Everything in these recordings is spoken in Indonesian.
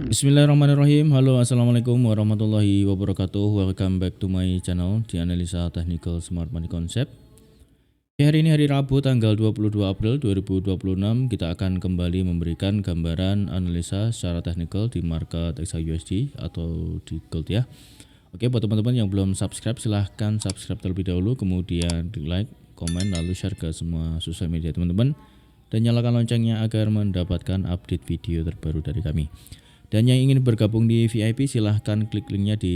Bismillahirrahmanirrahim. Halo, assalamualaikum warahmatullahi wabarakatuh. Welcome back to my channel di Analisa Technical Smart Money Concept. Hari ini hari Rabu tanggal 22 April 2026, kita akan kembali memberikan gambaran analisa secara teknikal di market XAUSD atau di gold ya. Oke, buat teman-teman yang belum subscribe, silahkan subscribe terlebih dahulu, kemudian di like, komen, lalu share ke semua sosial media teman-teman, dan nyalakan loncengnya agar mendapatkan update video terbaru dari kami. Dan yang ingin bergabung di VIP, silahkan klik linknya di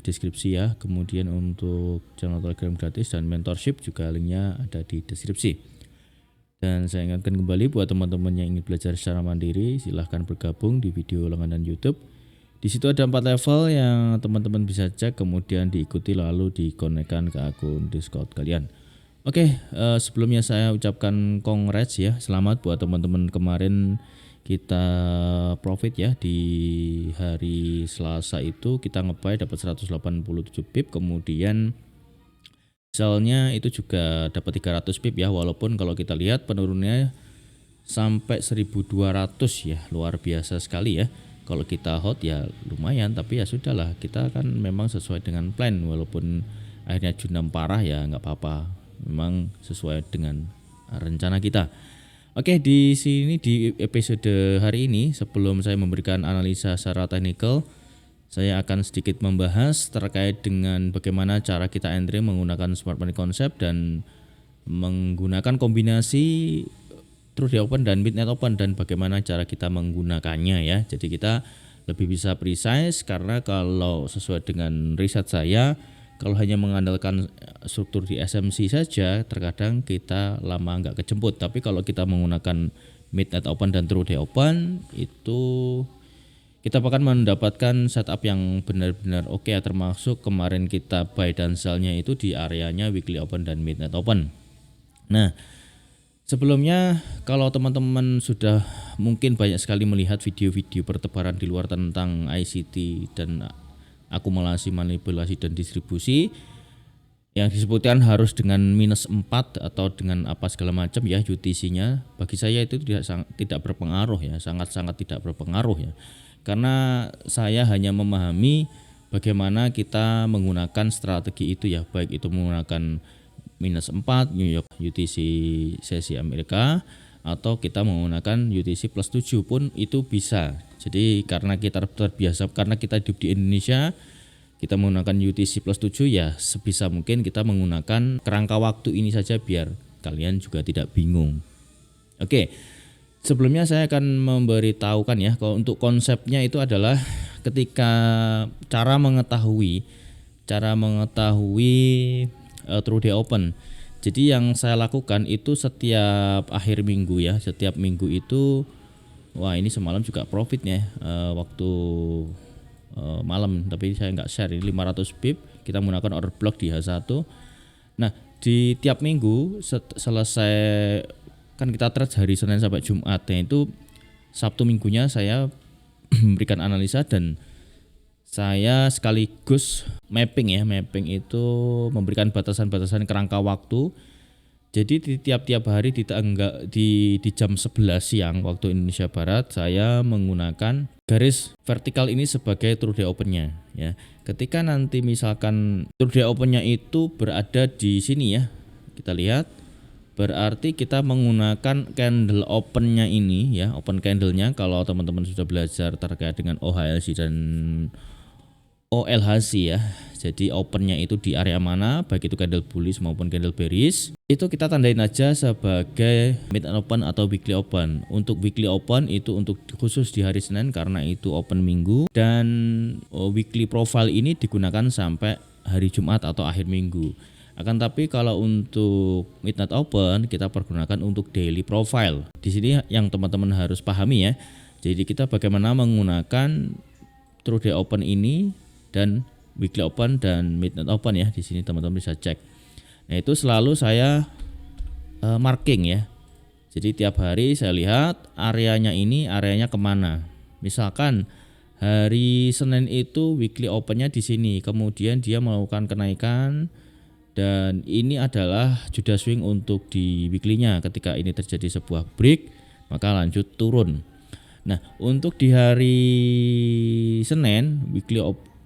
deskripsi ya. Kemudian untuk channel Telegram gratis dan mentorship juga linknya ada di deskripsi. Dan saya ingatkan kembali buat teman-teman yang ingin belajar secara mandiri, silahkan bergabung di video langganan YouTube. Di situ ada 4 level yang teman-teman bisa cek, kemudian diikuti lalu dikonekkan ke akun Discord kalian. Oke, sebelumnya saya ucapkan congrats ya, selamat buat teman-teman kemarin kita profit ya. Di hari Selasa itu kita nge-buy dapat 187 pip, kemudian sell-nya itu juga dapat 300 pip ya, walaupun kalau kita lihat penurunannya sampai 1200 ya, luar biasa sekali ya. Kalau kita hold ya lumayan, tapi ya sudahlah, kita kan memang sesuai dengan plan, walaupun akhirnya jurnam parah ya nggak apa-apa, memang sesuai dengan rencana kita. Oke, di sini di episode hari ini, sebelum saya memberikan analisa secara teknikal, saya akan sedikit membahas terkait dengan bagaimana cara kita entry menggunakan Smart Money Concept dan menggunakan kombinasi True Day Open dan Midnight Open, dan bagaimana cara kita menggunakannya ya. Jadi kita lebih bisa precise, karena kalau sesuai dengan riset saya, kalau hanya mengandalkan struktur di SMC saja, terkadang kita lama nggak kejemput. Tapi kalau kita menggunakan Midnight Open dan True Day Open, itu kita akan mendapatkan setup yang benar-benar oke ya, termasuk kemarin kita buy dan sell-nya itu di areanya Weekly Open dan Midnight Open. Nah, sebelumnya kalau teman-teman sudah mungkin banyak sekali melihat video-video pertebaran di luar tentang ICT dan akumulasi, manipulasi, dan distribusi yang disebutkan harus dengan minus 4 atau dengan apa segala macam ya UTC-nya, bagi saya itu tidak berpengaruh ya, sangat-sangat tidak berpengaruh ya, karena saya hanya memahami bagaimana kita menggunakan strategi itu ya, baik itu menggunakan minus 4 New York UTC sesi Amerika atau kita menggunakan UTC plus 7 pun itu bisa. Jadi karena kita terbiasa, karena kita hidup di Indonesia, kita menggunakan UTC plus 7 ya, sebisa mungkin kita menggunakan kerangka waktu ini saja biar kalian juga tidak bingung. Oke, sebelumnya saya akan memberitahukan ya, kalau untuk konsepnya itu adalah ketika cara mengetahui True Day Open. Jadi yang saya lakukan itu setiap akhir minggu ya, setiap minggu itu, wah ini semalam juga profitnya waktu malam, tapi saya nggak share, ini 500 pip kita menggunakan order block di H1. Nah, di tiap minggu selesai kan kita trade hari Senin sampai Jumat, nah itu Sabtu minggunya saya memberikan analisa dan saya sekaligus mapping ya. Mapping itu memberikan batasan-batasan kerangka waktu. Jadi di tiap-tiap hari di jam 11 siang waktu Indonesia Barat, saya menggunakan garis vertikal ini sebagai True Day Open-nya ya. Ketika nanti misalkan True Day Open-nya itu berada di sini ya, kita lihat, berarti kita menggunakan candle open-nya ini ya, open candle-nya. Kalau teman-teman sudah belajar terkait dengan OHLC dan OLHC ya, jadi opennya itu di area mana, baik itu candle bullish maupun candle bearish, itu kita tandain aja sebagai midnight open atau weekly open. Untuk weekly open itu untuk khusus di hari Senin karena itu open minggu, dan weekly profile ini digunakan sampai hari Jumat atau akhir minggu. Akan tapi kalau untuk midnight open kita pergunakan untuk daily profile. Di sini yang teman-teman harus pahami ya. Jadi kita bagaimana menggunakan True Day Open ini dan weekly open dan midnight open ya. Di sini teman-teman bisa cek. Nah, itu selalu saya marking ya. Jadi tiap hari saya lihat areanya ini, areanya kemana. Misalkan hari Senin itu weekly opennya di sini, kemudian dia melakukan kenaikan, dan ini adalah Judas swing untuk di weekly-nya. Ketika ini terjadi sebuah break maka lanjut turun. Nah, untuk di hari Senin weekly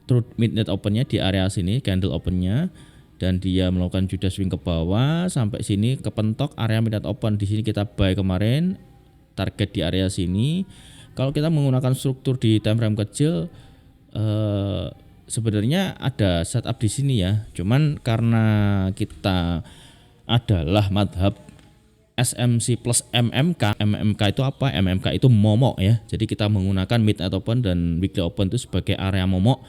through midnight opennya di area sini, candle opennya, dan dia melakukan Judas swing ke bawah sampai sini kepentok area midnight open. Di sini kita buy kemarin, target di area sini. Kalau kita menggunakan struktur di time frame kecil, sebenarnya ada setup di sini ya. Cuman karena kita adalah madhab SMC plus MMK. MMK itu apa? MMK itu momok ya. Jadi kita menggunakan midnight open dan weekly open itu sebagai area momok.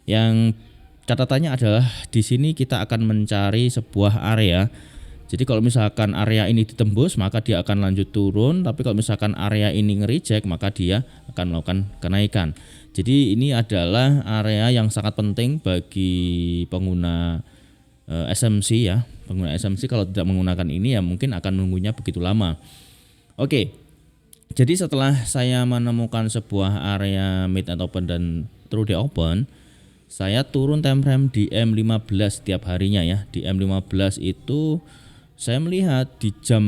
Yang catatannya adalah di sini kita akan mencari sebuah area. Jadi kalau misalkan area ini ditembus maka dia akan lanjut turun, tapi kalau misalkan area ini nge-reject maka dia akan melakukan kenaikan. Jadi ini adalah area yang sangat penting bagi pengguna SMC ya. Pengguna SMC kalau tidak menggunakan ini ya mungkin akan menunggunya begitu lama. Oke. Jadi setelah saya menemukan sebuah area midnight open dan through the open, saya turun time frame di M15 setiap harinya ya. Di M15 itu saya melihat di jam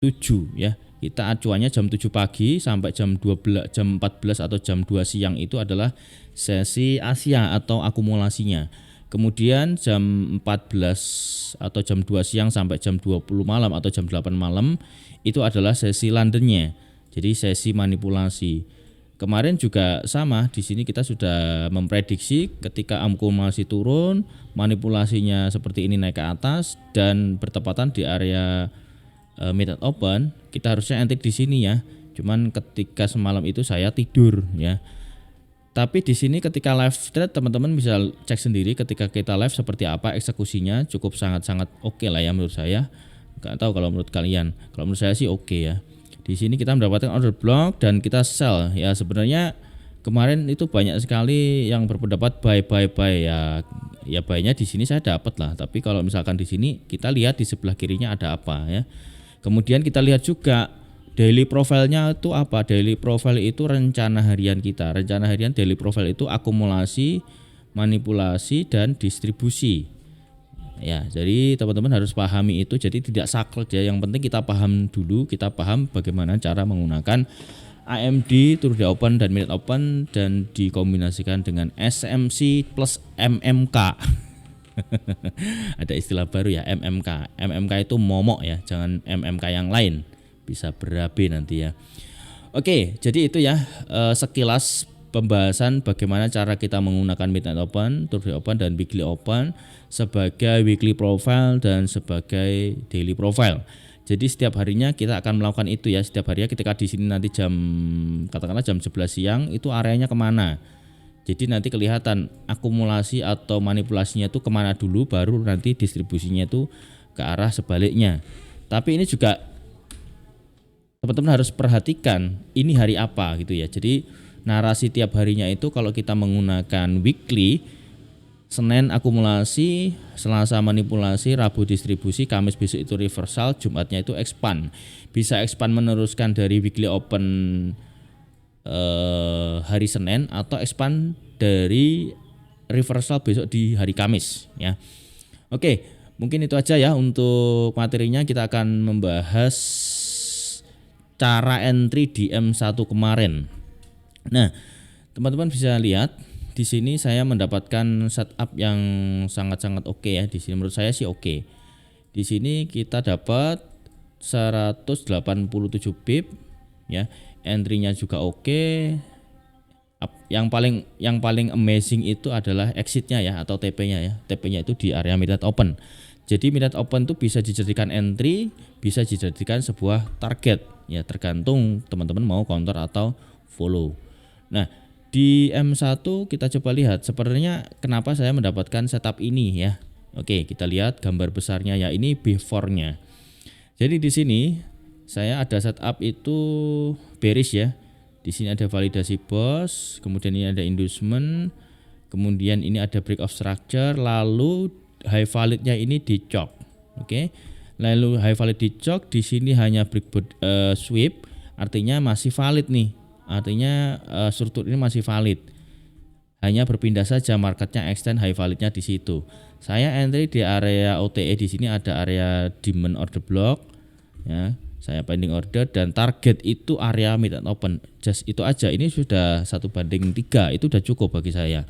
7 ya. Kita acuannya jam 7 pagi sampai jam 12, jam 14 atau jam 2 siang itu adalah sesi Asia atau akumulasinya. Kemudian jam 14 atau jam 2 siang sampai jam 20 malam atau jam 8 malam itu adalah sesi Londonnya. Jadi sesi manipulasi. Kemarin juga sama, di sini kita sudah memprediksi ketika akumulasi turun, manipulasinya seperti ini naik ke atas dan bertepatan di area midnight open, kita harusnya entry di sini ya. Cuman ketika semalam itu saya tidur ya. Tapi di sini ketika live trade teman-teman bisa cek sendiri ketika kita live seperti apa eksekusinya, cukup sangat-sangat oke lah ya menurut saya. Enggak tahu kalau menurut kalian. Kalau menurut saya sih oke ya. Di sini kita mendapatkan order block dan kita sell ya. Sebenarnya kemarin itu banyak sekali yang berpendapat buy ya. Ya buy-nya di sini saya dapat lah. Tapi kalau misalkan di sini kita lihat di sebelah kirinya ada apa ya. Kemudian kita lihat juga daily profile-nya itu apa? Daily profile itu rencana harian kita. Rencana harian daily profile itu akumulasi, manipulasi dan distribusi. Ya, jadi teman-teman harus pahami itu. Jadi tidak saklek ya. Yang penting kita paham dulu, kita paham bagaimana cara menggunakan AMD, through the open dan midnight open dan dikombinasikan dengan SMC plus MMK. Ada istilah baru ya, MMK. MMK itu momok ya, jangan MMK yang lain. Bisa berabe nanti ya. Oke, jadi itu ya sekilas pembahasan bagaimana cara kita menggunakan midnight open, through the open dan weekly open sebagai weekly profile dan sebagai daily profile. Jadi setiap harinya kita akan melakukan itu ya. Setiap harinya ketika di sini nanti jam katakanlah jam 11 siang itu areanya kemana. Jadi nanti kelihatan akumulasi atau manipulasinya itu kemana dulu, baru nanti distribusinya itu ke arah sebaliknya. Tapi ini juga teman-teman harus perhatikan ini hari apa gitu ya. Jadi narasi tiap harinya itu kalau kita menggunakan weekly, Senin akumulasi, Selasa manipulasi, Rabu distribusi, Kamis besok itu reversal, Jumatnya itu expand. Bisa expand meneruskan dari weekly open hari Senin atau expand dari reversal besok di hari Kamis ya. Oke, mungkin itu aja ya untuk materinya. Kita akan membahas cara entry di M1 kemarin. Nah, teman-teman bisa lihat di sini saya mendapatkan setup yang sangat-sangat oke ya. Di sini menurut saya sih oke. Di sini kita dapat 187 pip ya. Entry-nya juga oke. Yang paling amazing itu adalah exit-nya ya atau TP-nya ya. TP-nya itu di area midnight open. Jadi midnight open itu bisa dijadikan entry, bisa dijadikan sebuah target ya, tergantung teman-teman mau counter atau follow. Nah, di M1 kita coba lihat sebenarnya kenapa saya mendapatkan setup ini ya. Oke, kita lihat gambar besarnya ya, ini before-nya. Jadi di sini saya ada setup itu bearish ya. Di sini ada validasi bos, kemudian ini ada inducement, kemudian ini ada break of structure, lalu high validnya ini dicok. Oke. Lalu high valid dicok, di sini hanya break sweep, artinya masih valid nih. Artinya struktur ini masih valid. Hanya berpindah saja marketnya extend high validnya di situ. Saya entry di area OTE, di sini ada area demand order block ya. Saya pending order dan target itu area mid and open. Just itu aja. Ini sudah 1:3, itu udah cukup bagi saya.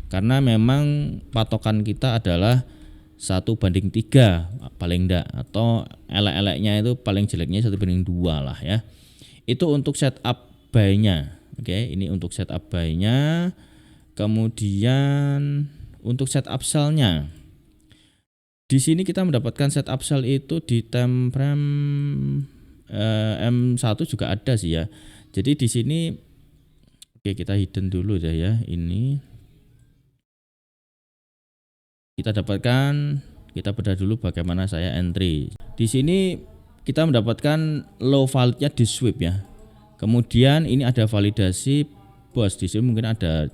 Karena memang patokan kita adalah 1:3 paling enggak, atau elek-eleknya itu paling jeleknya 1:2 lah ya. Itu untuk setup buy-nya. Oke, ini untuk setup buy-nya. Kemudian untuk setup sell-nya. Di sini kita mendapatkan setup sell itu di time frame M1 juga ada sih ya. Jadi di sini oke, kita hidden dulu ya. Ini kita dapatkan, kita bedah dulu bagaimana saya entry. Di sini kita mendapatkan low validnya di sweep ya. Kemudian ini ada validasi bos, di sini mungkin ada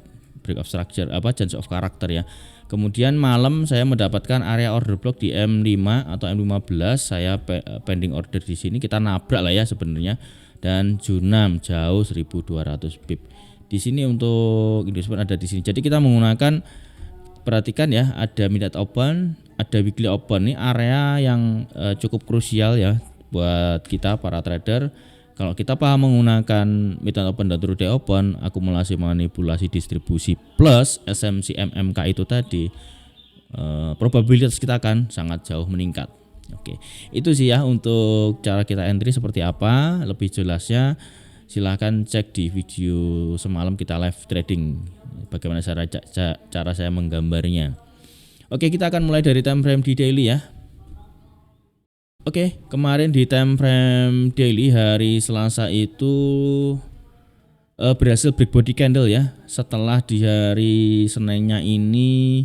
break of structure, change of character ya. Kemudian malam saya mendapatkan area order block di M5 atau M15, saya pending order di sini, kita nabrak lah ya sebenarnya, dan Junam jauh 1200 pip. Di sini untuk investment ada di sini. Jadi kita menggunakan, perhatikan ya, ada midnight open, ada weekly open. Ini area yang cukup krusial ya buat kita para trader. Kalau kita paham menggunakan midnight open dan true day open, akumulasi manipulasi distribusi plus SMC MMK itu tadi, probabilitas kita akan sangat jauh meningkat. Oke, itu sih ya untuk cara kita entry seperti apa. Lebih jelasnya silahkan cek di video semalam kita live trading, bagaimana cara saya menggambarnya. Oke, kita akan mulai dari time frame di daily ya. Oke, kemarin di time frame daily hari Selasa itu berhasil break body candle ya. Setelah di hari Seninnya ini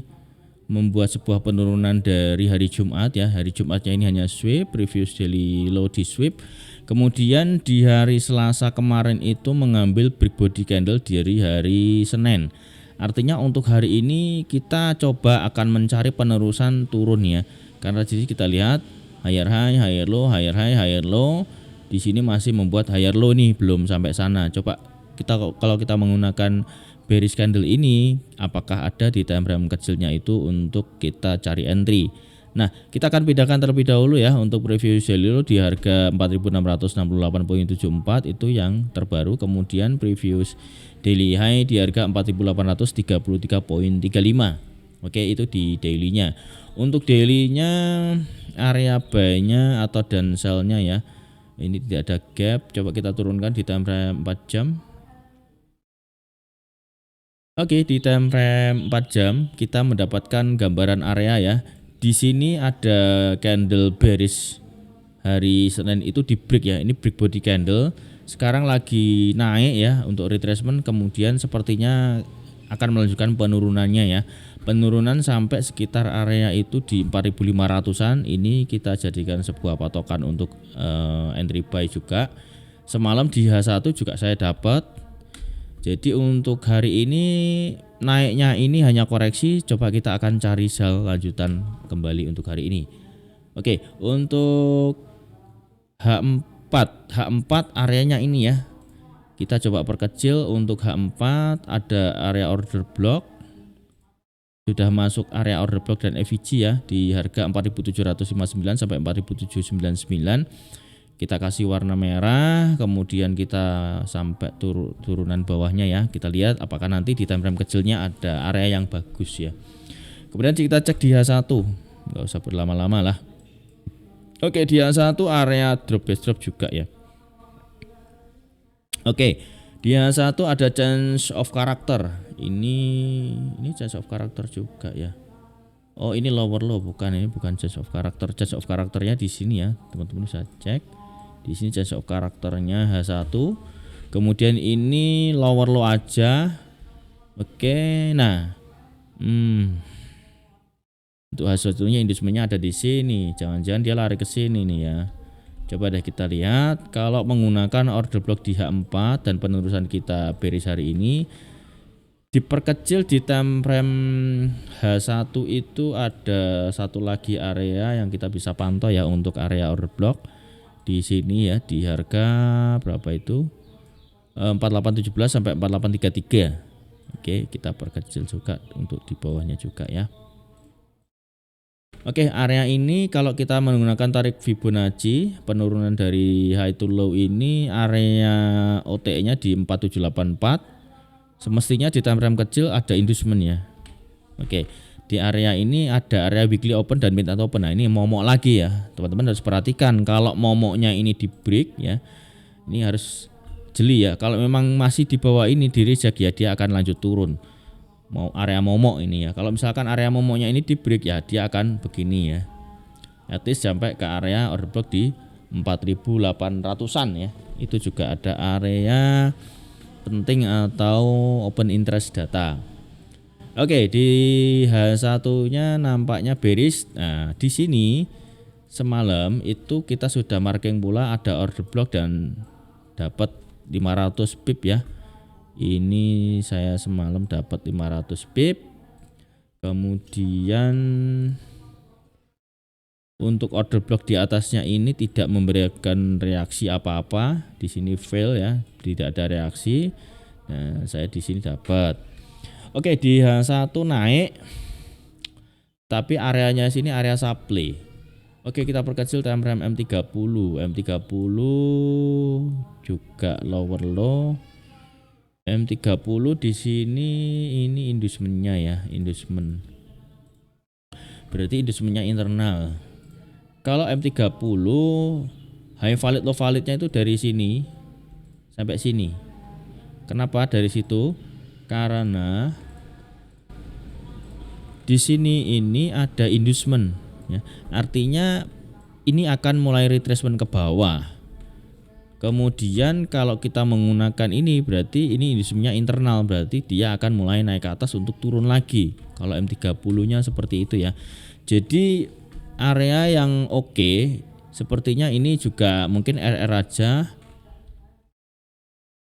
membuat sebuah penurunan dari hari Jumat ya. Hari Jumatnya ini hanya sweep, previous daily low di sweep. Kemudian di hari Selasa kemarin itu mengambil break body candle dari hari Senin. Artinya untuk hari ini kita coba akan mencari penerusan turun ya. Karena di sini kita lihat higher high, higher low, higher high, higher low. Di sini masih membuat higher low nih, belum sampai sana. Coba kita, kalau kita menggunakan bearish candle ini, apakah ada di time frame kecilnya itu untuk kita cari entry. Nah, kita akan bedakan terlebih dahulu ya untuk previous daily low di harga 4668.74 itu yang terbaru. Kemudian previous daily high di harga 4833.35. Oke, itu di dailynya. Untuk dailynya area buy-nya atau dan sell-nya ya, ini tidak ada gap. Coba kita turunkan di time frame 4 jam. Oke, di time frame 4 jam kita mendapatkan gambaran area ya. Di sini ada candle bearish hari Senin itu di break ya. Ini break body candle. Sekarang lagi naik ya untuk retracement, kemudian sepertinya akan melanjutkan penurunannya ya. Penurunan sampai sekitar area itu di 4500-an. Ini kita jadikan sebuah patokan untuk entry buy juga. Semalam di H1 juga saya dapat. Jadi untuk hari ini naiknya ini hanya koreksi, coba kita akan cari sell lanjutan kembali untuk hari ini. Oke, untuk H4 areanya ini ya. Kita coba perkecil. Untuk H4 ada area order block. Sudah masuk area order block dan FVG ya di harga 4759 sampai 4799. Kita kasih warna merah, kemudian kita sampai turunan bawahnya ya. Kita lihat apakah nanti di time frame kecilnya ada area yang bagus ya. Kemudian kita cek di H1, nggak usah berlama-lama lah. Oke, di H1 area drop base drop juga ya. Oke, di H1 ada change of character. Ini change of character juga ya. Oh, ini lower low, bukan, ini bukan change of character. Change of characternya di sini ya, teman-teman bisa cek. Di sini change of characternya H1. Kemudian ini lower low aja. Oke, nah. Untuk H1-nya inducementnya ada di sini. Jangan-jangan dia lari ke sini nih ya. Coba deh kita lihat kalau menggunakan order block di H4 dan penerusan kita bearish hari ini. Diperkecil di time frame H1 itu ada satu lagi area yang kita bisa pantau ya untuk area order block di sini ya di harga berapa itu 4817 sampai 4833. Oke, kita perkecil juga untuk di bawahnya juga ya. Oke, area ini kalau kita menggunakan tarik Fibonacci, penurunan dari high to low ini area OTE-nya di 4784. Semestinya di time frame kecil ada inducement ya. Oke, di area ini ada area weekly open dan midnight open. Nah, ini momok lagi ya. Teman-teman harus perhatikan kalau momoknya ini di break ya. Ini harus jeli ya. Kalau memang masih di bawah ini di reject ya, dia akan lanjut turun. Mau area momok ini ya. Kalau misalkan area momoknya ini di break ya, dia akan begini ya. At least sampai ke area order block di 4800-an ya. Itu juga ada area penting atau open interest data. Oke, di H1-nya nampaknya bearish. Nah, di sini semalam itu kita sudah marking pula ada order block dan dapat 500 pip ya. Ini saya semalam dapat 500 pip. Kemudian untuk order block di atasnya ini tidak memberikan reaksi apa-apa. Di sini fail ya, tidak ada reaksi. Nah, saya di sini dapat. Oke, di H1 naik. Tapi areanya sini area supply. Oke, kita perkecil time frame M30. M30 juga lower low. M30 di sini ini inducementnya ya, inducement. Berarti inducementnya internal. Kalau M30 high valid low validnya itu dari sini sampai sini. Kenapa dari situ? Karena di sini ini ada inducement ya. Artinya ini akan mulai retracement ke bawah. Kemudian kalau kita menggunakan ini berarti ini inducementnya internal, berarti dia akan mulai naik ke atas untuk turun lagi. Kalau M30-nya seperti itu ya. Jadi area yang oke sepertinya ini juga mungkin RR aja.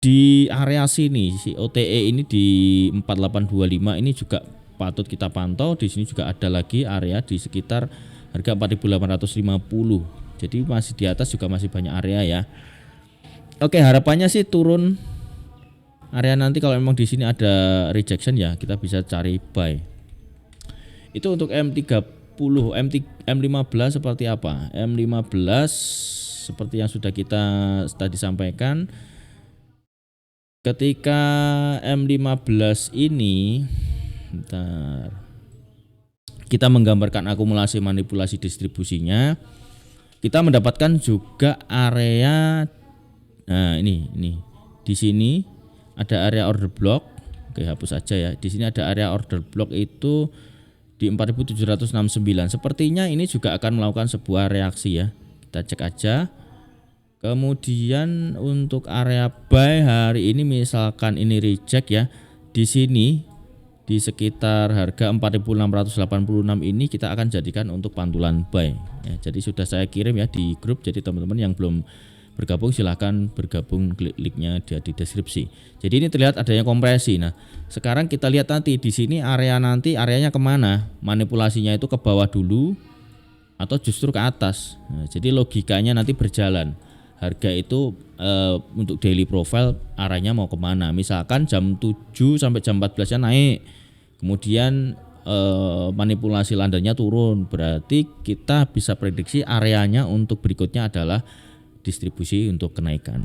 Di area sini si OTE ini di 4825 ini juga patut kita pantau. Di sini juga ada lagi area di sekitar harga 4850. Jadi masih di atas juga masih banyak area ya. Oke, harapannya sih turun area nanti. Kalau memang di sini ada rejection ya, kita bisa cari buy. Itu untuk M30, M15 seperti apa? M15 seperti yang sudah kita tadi sampaikan. Ketika M15 ini kita menggambarkan akumulasi manipulasi distribusinya, kita mendapatkan juga area. Nah, ini di sini ada area order block. Oke, hapus aja ya. Di sini ada area order block itu di 4769. Sepertinya ini juga akan melakukan sebuah reaksi ya. Kita cek aja. Kemudian untuk area buy hari ini misalkan ini reject ya. Di sini di sekitar harga 4686 ini kita akan jadikan untuk pantulan buy ya. Jadi sudah saya kirim ya di grup. Jadi teman-teman yang belum bergabung silahkan bergabung, klik linknya di deskripsi. Jadi ini terlihat adanya kompresi. Nah, sekarang kita lihat nanti di sini areanya kemana? Manipulasinya itu ke bawah dulu atau justru ke atas. Nah, jadi logikanya nanti berjalan. Harga itu untuk daily profile arahnya mau kemana? Misalkan jam 7 sampai jam 14 nya naik, kemudian manipulasi landarnya turun, berarti kita bisa prediksi areanya untuk berikutnya adalah distribusi untuk kenaikan.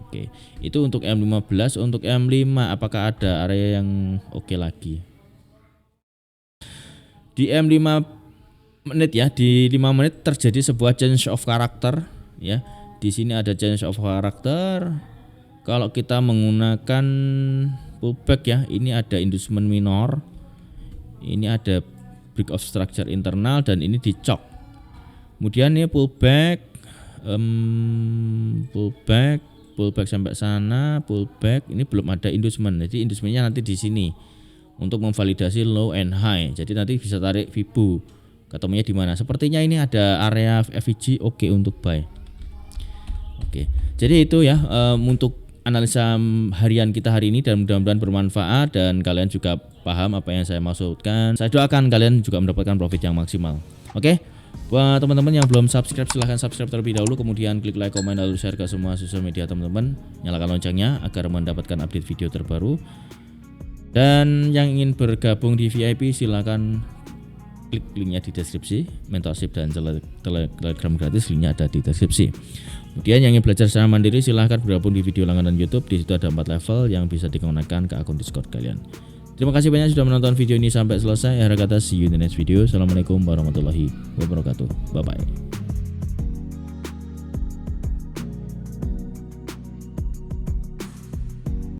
Oke, itu untuk M15. Untuk M5 apakah ada area yang oke lagi? Di M5 menit ya, di 5 menit terjadi sebuah change of character ya. Di sini ada change of character. Kalau kita menggunakan pullback ya, ini ada inducement minor. Ini ada break of structure internal dan ini dicok. Kemudian ini pullback sampai sana, pullback ini belum ada inducement. Jadi inducementnya nanti di sini untuk memvalidasi low and high. Jadi nanti bisa tarik Fibo ketemunya di mana. Sepertinya ini ada area FVG oke untuk buy. Oke. Jadi itu ya untuk analisa harian kita hari ini, dan mudah-mudahan bermanfaat dan kalian juga paham apa yang saya maksudkan. Saya doakan kalian juga mendapatkan profit yang maksimal. Oke. Buat teman-teman yang belum subscribe silahkan subscribe terlebih dahulu, kemudian klik like, komen, lalu share ke semua sosial media teman-teman. Nyalakan loncengnya agar mendapatkan update video terbaru. Dan yang ingin bergabung di VIP silahkan klik linknya di deskripsi. Mentorship dan Telegram gratis linknya ada di deskripsi. Kemudian yang ingin belajar secara mandiri silahkan bergabung di video langganan YouTube. Di situ ada 4 level yang bisa dikoneksikan ke akun Discord kalian. Terima kasih banyak sudah menonton video ini sampai selesai. Akhir kata, see you in the next video. Assalamualaikum warahmatullahi wabarakatuh. Bye bye.